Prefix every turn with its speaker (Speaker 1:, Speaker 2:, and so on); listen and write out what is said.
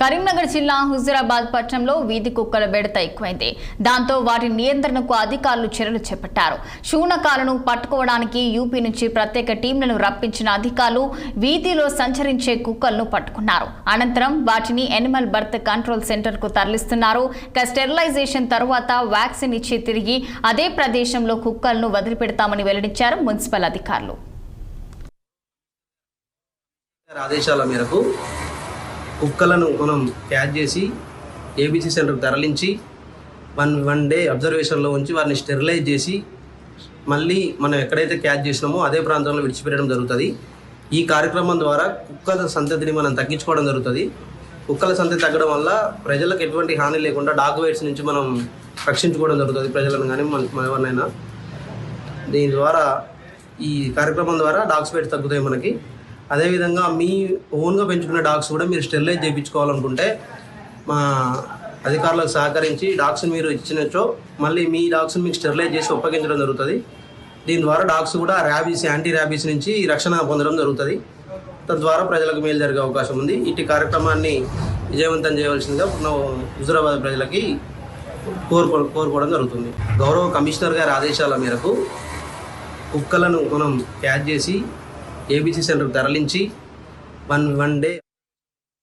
Speaker 1: కరీంనగర్ జిల్లా హుజూరాబాద్ పట్టణంలో వీధి కుక్కల బెడత ఎక్కువైంది. దాంతో వాటి నియంత్రణకు అధికారులు చర్యలు చేపట్టారు. శూనకాలను పట్టుకోవడానికి యూపీ నుంచి ప్రత్యేక టీంలను రప్పించిన అధికారులు వీధిలో సంచరించే కుక్కలను పట్టుకున్నారు. అనంతరం వాటిని ఎనిమల్ బర్త్ కంట్రోల్ సెంటర్ కు తరలిస్తున్నారు. స్టెరిలైజేషన్ తర్వాత వ్యాక్సిన్ ఇచ్చి తిరిగి అదే ప్రదేశంలో కుక్కలను వదిలిపెడతామని వెల్లడించారు మున్సిపల్ అధికారులు.
Speaker 2: ఆదేశాల మేరకు కుక్కలను మనం క్యాచ్ చేసి ఏబీసీ సెంటర్కి తరలించి వన్ డే అబ్జర్వేషన్లో ఉంచి వారిని స్టెరిలైజ్ చేసి మళ్ళీ మనం ఎక్కడైతే క్యాచ్ చేసినామో అదే ప్రాంతంలో విడిచిపెట్టడం జరుగుతుంది. ఈ కార్యక్రమం ద్వారా కుక్కల సంతతిని మనం తగ్గించుకోవడం జరుగుతుంది. కుక్కల సంతతి తగ్గడం వల్ల ప్రజలకు ఎటువంటి హాని లేకుండా డాగ్ వైట్స్ నుంచి మనం రక్షించుకోవడం జరుగుతుంది, ప్రజలను కానీ మన ఎవరినైనా. దీని ద్వారా ఈ కార్యక్రమం ద్వారా డాగ్స్ వైట్స్ తగ్గుతాయి మనకి. అదేవిధంగా మీ ఓన్గా పెంచుకునే డాగ్స్ కూడా మీరు స్టెరిలైజ్ చేయించుకోవాలనుకుంటే మా అధికారులకు సహకరించి డాగ్స్ని మీరు ఇచ్చినచో మళ్ళీ మీ డాగ్స్ని మీకు స్టెరిలైజ్ చేసి ఒప్పగించడం జరుగుతుంది. దీని ద్వారా డాగ్స్ కూడా యాంటీ ర్యాబీస్ నుంచి రక్షణ పొందడం జరుగుతుంది. తద్వారా ప్రజలకు మేలు జరిగే అవకాశం ఉంది. ఇటు కార్యక్రమాన్ని విజయవంతం చేయవలసిందిగా హుజూరాబాద్ ప్రజలకి కోరుకోవడం జరుగుతుంది. గౌరవ కమిషనర్ గారి ఆదేశాల మేరకు కుక్కలను మనం క్యాచ్ చేసి ఏబీసీ సెంటర్కి తరలించి వన్ డే